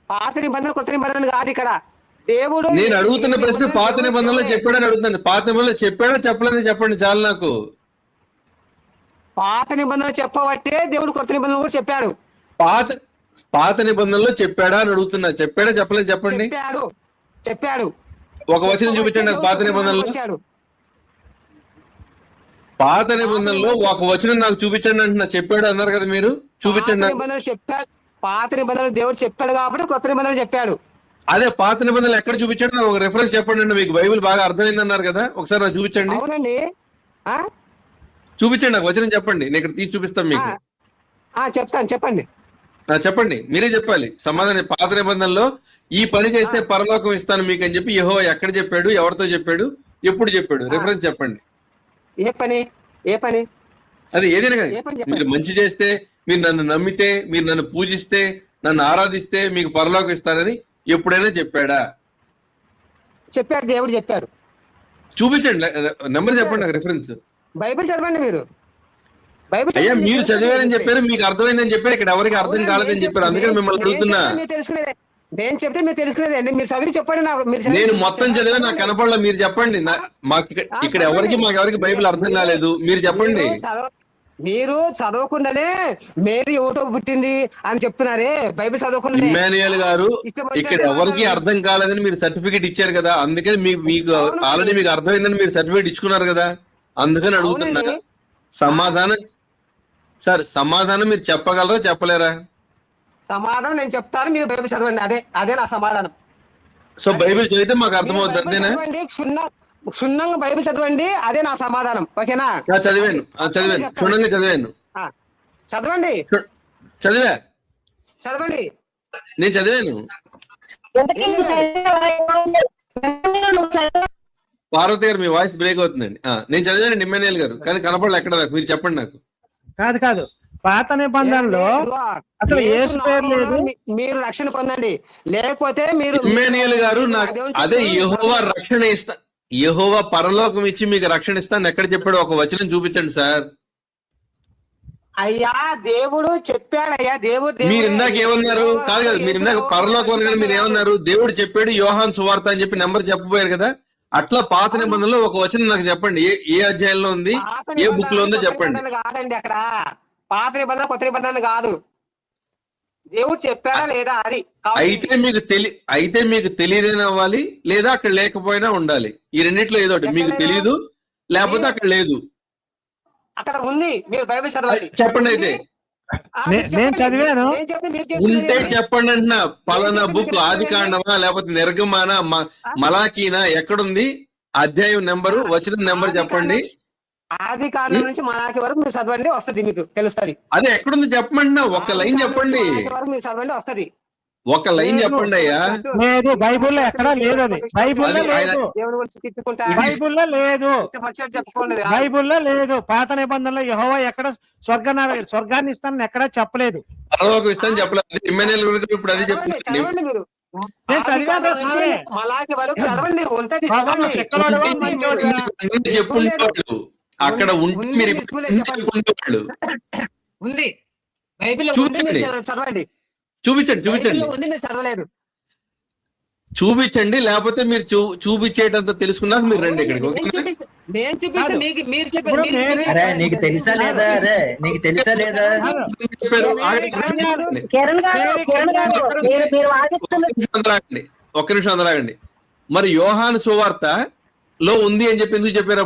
పాత నిబంధన కొత్త నిబంధన కాదు ఇక్కడ. దేవుడు నేను అడుగుతున్న ప్రశ్న పాత నిబంధనలో చెప్పాడని అడుగుతున్నాను. పాత నిబంధనలో చెప్పాడా చెప్పలేదని చెప్పండి చాలు నాకు. పాత నిబంధనలు చెప్పబట్టే దేవుడు కొత్త నిబంధనలు కూడా చెప్పాడు. పాత నిబంధనలో చెప్పాడా అని అడుగుతున్నా. చెప్పాడా చెప్పలేదు చెప్పండి. చెప్పాడు. ఒక వచనం చూపించండి నాకు. పాత నిబంధనలో ఒక వచనం నాకు చూపించండి అంటున్నా. చెప్పాడు అన్నారు కదా మీరు, చూపించండి నాకు. పాత నిబంధనలు దేవుడు చెప్పాడు కాబట్టి కొత్త నిబంధనలు చెప్పాడు. అదే పాత నిబంధనలు ఎక్కడ చూపించండి, నాకు ఒక రెఫరెన్స్ చెప్పండి అండి. మీకు బైబిల్ బాగా అర్థమైంది అన్నారు కదా, ఒకసారి నాకు చూపించండి. అవునండి, చూపించండి నాకు వచనం చెప్పండి, నేను ఇక్కడ తీసి చూపిస్తాను మీకు. చెప్తాను, చెప్పండి. చెప్పండి, మీరే చెప్పాలి సమాధానం. పాత నిబంధనలో ఈ పని చేస్తే పరలోకం ఇస్తాను మీకు అని చెప్పి యెహోవా ఎక్కడ చెప్పాడు, ఎవరితో చెప్పాడు, ఎప్పుడు చెప్పాడు? రిఫరెన్స్ చెప్పండి. ఏ పని అది ఏదైనా కానీ, మీరు మంచి చేస్తే, మీరు నన్ను నమ్మితే, మీరు నన్ను పూజిస్తే, నన్ను ఆరాధిస్తే మీకు పరలోకం ఇస్తానని ఎప్పుడైనా చెప్పాడా? చెప్పాడు, దేవుడు చెప్పాడు. చూపించండి, నెంబర్ చెప్పండి నాకు రిఫరెన్స్. బైబిల్ చదవండి మీరు. అయ్యా మీరు చదివారని చెప్పారు, మీకు అర్థమైందని చెప్పారు, ఇక్కడ ఎవరికి అర్థం కాలేదని చెప్పారు, అందుకని మిమ్మల్ని అడుగుతున్నా. నేను చెప్తే మీరు తెలుసుకునేదండి, మీరు చదివి చెప్పండి నాకు. నేను మొత్తం చదివా, నాకు కనపడలే, మీరు చెప్పండి. మాకు ఇక్కడ మాకెవరికి బైబిల్ అర్థం కాలేదు, మీరు చెప్పండి. మీరు చదవకుండానే మేరీ ఎవరితో పుట్టింది అని చెప్తున్నారే, బైబిల్ చదవకుండా. ఇమ్మానుయేల్ గారు ఇక్కడ ఎవరికి అర్థం కాలేదని మీరు సర్టిఫికేట్ ఇచ్చారు కదా, అందుకని మీకు ఆల్రెడీ మీకు అర్థమైందని మీరు సర్టిఫికేట్ ఇచ్చుకున్నారు కదా, అందుకని అడుగుతున్నా. సమాధానం మీరు చెప్పగలరా చెప్పలేరా? సమాధానం నేను చెప్తాను, మీరు బైబిల్ చదవండి. అదే నా సమాధానం. సో బైబిల్ చదివితే మాకు అర్థమవుతుంది అంతేనా? క్షుణ్ణంగా బైబిల్ చదవండి, అదే నా సమాధానం. ఓకేనా? చదివాను క్షుణ్ణంగా చదివాను. చదవండి. నేను చదివాను. పార్వతి గారు మీ వాయిస్ బ్రేక్ అవుతుందండి. నేను చదివానండి ఇమ్మానుయేల్ గారు, కానీ కనపడలే ఎక్కడ నాకు. మీరు చెప్పండి నాకు. కాదు పాత నిబంధనలో అసలు యేసు పేరు లేదు. మీరు రక్షణ పొందండి, లేకపోతే మీరు. ఇమ్మానుయేల్ గారు నాకు అదే యెహోవా రక్షణ ఇస్తా, యెహోవా పరలోకం ఇచ్చి మీకు రక్షణ ఇస్తాను ఎక్కడ చెప్పాడు? ఒక వచనం చూపించండి సార్. అయ్యా దేవుడు చెప్పాడయ్యా, దేవుడు. మీరు ఇందాక ఏమన్నారు? కాదు కదా, మీరు ఇందాక పరలోకం అని మీరు ఏమన్నారు? దేవుడు చెప్పాడు, యోహాను సువార్త అని చెప్పి నెంబర్ చెప్పబోయారు కదా. అట్లా పాత నిబంధనలో ఒక వచనం నాకు చెప్పండి, ఏ అధ్యాయంలో ఉంది, ఏ బుక్ లో ఉందో చెప్పండి. కాదండి, అక్కడ పాత నిబంధన కొత్త నిబంధన కాదు, దేవుడు చెప్పాడా లేదా అది. అయితే మీకు తెలియదని అవ్వాలి, లేదా అక్కడ లేకపోయినా ఉండాలి. ఈ రెండిట్లో ఏదో ఒకటి. మీకు తెలియదు, లేకపోతే అక్కడ లేదు. అక్కడ ఉంది, మీరు బైబిల్ చదవండి. చెప్పండి. అయితే నేను చదివాను, ఉంటే చెప్పండి అంటున్నా. పలానా బుక్ ఆది కాండమా, లేకపోతే నిర్గమానా, మలాకీనా, ఎక్కడుంది అధ్యాయం నెంబరు, వచనం నెంబర్ చెప్పండి. ఆది కాండం నుంచి మలాకి వరకు మీరు చదవండి, వస్తుంది, మీకు తెలుస్తుంది. అదే ఎక్కడుంది చెప్పండి, ఒక లైన్ చెప్పండి. మీరు చదవండి, వస్తుంది. ఒక లైన్ చెప్పండి అయ్యా. లేదు, బైబుల్లో ఎక్కడా లేదు. అది బైబుల్లో లేదు, బైబుల్లో లేదు, బైబుల్లో లేదు. పాత నిబంధనలో యెహోవా ఎక్కడ స్వర్గాన్ని ఇస్తానని ఎక్కడా చెప్పలేదు. పరలోకం ఇస్తానని చెప్పలేదు. ఇమ్మానుయేల్ గురించి ఇప్పుడు అది చెప్పండి. మీరు నేను చదివాను, మలాకి వరకు చదవండి, ఉంటది. చెప్పుకుంటాడు అక్కడ ఉంటే మీరు చెప్పుకుంటాడు. ఉంది బైబిల్లో, చదవండి. చూపించండి చదవలేదు, చూపించండి. లేకపోతే మీరు చూపించేటంత తెలుసుకున్నాక మీరు రండి ఇక్కడికి. నీకు తెలుసా లేదా? నీకు తెలుసా లేదా? ఒక్క నిమిషం అందరాగండి. మరి యోహాను సువార్త లో ఉంది అని చెప్పి ఎందుకు చెప్పారు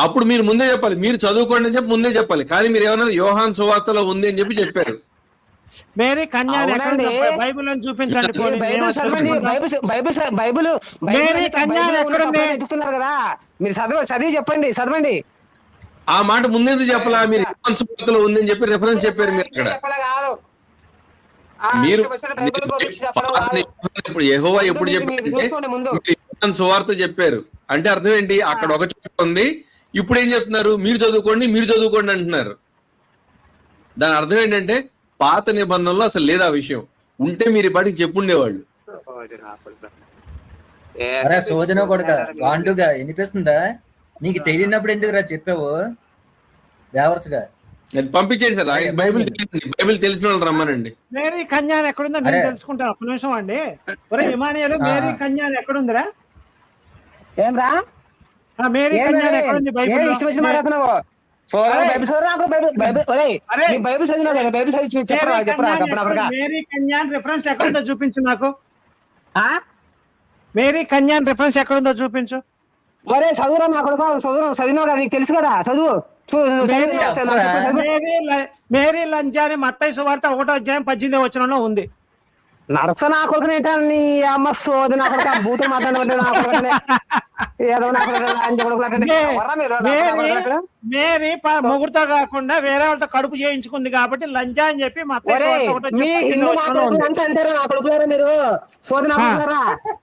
అప్పుడు మీరు ముందే చెప్పాలి. మీరు చదువుకోండి అని చెప్పి ముందే చెప్పాలి. కానీ మీరు ఏమన్నా యోహాను సువార్తలో ఉంది అని చెప్పి చెప్పారు. మేరీ కన్యా బైబిల్ అని చూపించండి. మేరీ కన్యా ఎదుగుతున్నారు కదా, మీరు చదివి చదవండి. ఆ మాట ముందెందుకు చెప్పాలా? మీరు యోహాను సువార్తలో ఉంది అని చెప్పి రెఫరెన్స్ చెప్పారు మీరు అక్కడ. మీరు ఇష్టం వచ్చిన బైబిల్ గురించి చెప్పడం కాదు. ఇప్పుడు యెహోవా ఎప్పుడు ముందు మీరు చూసుకోండి ముందు. చెప్పారు సువార్త చెప్పారు అంటే అర్థం ఏంటి? అక్కడ ఒక చోట ఉంది, ఇప్పుడు ఏం చెప్తున్నారు? మీరు చదువుకోండి అంటున్నారు. దాని అర్థం ఏంటంటే పాత నిబంధనలో అసలు లేదు ఆ విషయం. ఉంటే మీరు ఈ పాటికి చెప్పుండేవాళ్ళు. అరే సోదన కొడుక వాంటుగా వినిపిస్తుందా? నీకు తెలియనప్పుడు ఎందుకురా చెప్పావు బేవర్స్గా? పంపించేయండి సార్, ఆయన బైబిల్ తెలిసిన వాళ్ళు రమ్మనండి. మేరీ కన్యాన్ ఎక్కడుందో నేను తెలుసుకుంటాను. ఒక్క నిమిషం అండి. ఒరే ఇమానియలు, మేరీ కన్యాన్ ఎక్కడుందిరా? ఏమ్రా మేరీ కన్యాన్ ఎక్కడుంది బైబిల్లో? ఇష్టం వచ్చిన మాట్లాడుతున్నావు? బైబిల్ చదివినా కదా, బైబిల్ చదివి చెప్పరా. మేరీ కన్యాన్ రిఫరెన్స్ ఎక్కడుందో చూపించు నాకు. మేరీ కన్యాన్ రిఫరెన్స్ ఎక్కడుందో చూపించు. ఒరే చదువురా నా కొడుకు, చదివినావు కదా, నీకు తెలుసు కదా, చదువు. మేరీ లంజాని మత్తయి సువార్త 1వ అధ్యాయం 18వ వచనంలో ఉంది. నరస నా కొడుకుని ఏంటని నీ అమ్మ సోది నా కొడుకు, బూతులు మాట్లాడమంటే నా కొడుకునే ఏదో నా మేరీ మొగుడుతో కాకుండా వేరే వాళ్ళతో కడుపు చేయించుకుంది కాబట్టి లంజా అని చెప్పి మీ హిందూ అంటే అంటారా నా కొడుకులారా మీరు? సోది నా కొడుకులారా,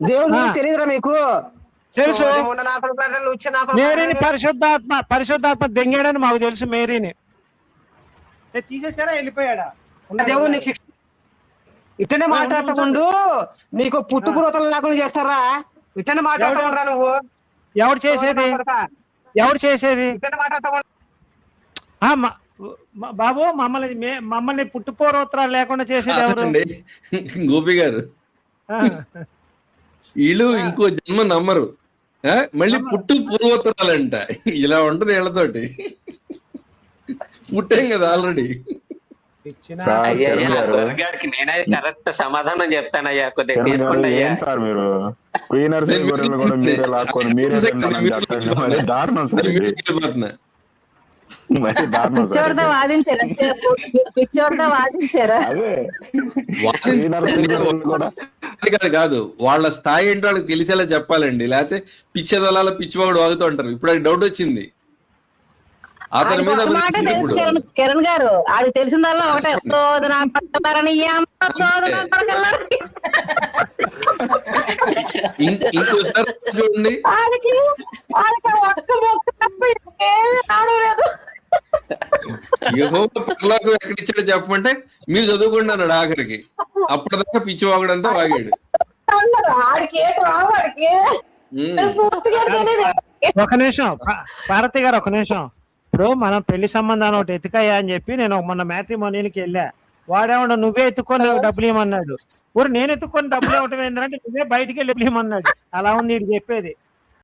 దేవుడు తెలియదురా మీకు? తెలుసు. మేరీని పరిశుద్ధాత్మ దెంగాడని మాకు తెలుసు. మేరీని తీసేసారా, వెళ్ళిపోయాడా? దేవుడు నీకు ఇట్టనే మాట్లాడతాడు, నీకు పుట్టుపురోతలు లేకుండా చేస్తారా? ఇట్టనే మాట్లాడతా నువ్వు. ఎవడు చేసేది బాబు? మమ్మల్ని పుట్టుపూర్వోత్తరాలు లేకుండా చేసేది ఎవరు? గోపి గారు, వీళ్ళు ఇంకో జన్మ నమ్మరు, మళ్ళీ పుట్టు పూర్వోత్తరాలంట. ఇలా ఉంటది వీళ్ళతోటి. పుట్టాం కదా ఆల్రెడీ. నేనే కరెక్ట్ సమాధానం చెప్తానయ్యా, కొద్దిగా తీసుకోండి అయ్యా. సార్ మీరు మీరే లాక్కొని మీరే దారుణం సార్ ఇది. కాదు, వాళ్ళ స్థాయి ఏంటో వాళ్ళకి తెలిసేలా చెప్పాలండి, లేకపోతే పిచ్చదలాల పిచ్చివాడు వాగుతూ ఉంటారు. ఇప్పుడు అది డౌట్ వచ్చింది అతని మీద. కిరణ్ గారు ఆడికి తెలిసిందల్లా ఒకటే, సోదన పడతారని ఇంకోసారి చూడండి, యెహోవా పరలోకం ఎక్కడిచ్చాడో చెప్పమంటే మీరు చదువుకోండి అన్నాడు ఆఖరికి. అప్పటిదాకా పిచ్చి వాగుడంతా వాగాడు. ఒక నిమిషం భారతి గారు, ఒక నిమిషం. ఇప్పుడు మనం పెళ్లి సంబంధాన్ని ఒకటి ఎత్తుకయ్యా అని చెప్పి నేను మొన్న మ్యాట్రిమోనీకి వెళ్ళా. వాడేవాడు నువ్వే ఎత్తుకొని నాకు డబ్బులు ఇవ్వమన్నాడు. నేను ఎత్తుకొని డబ్బులు ఇవ్వటం ఏంటంటే నువ్వే బయటికి వెళ్ళి ఇవ్వమన్నాడు. అలా ఉంది వీడు చెప్పేది.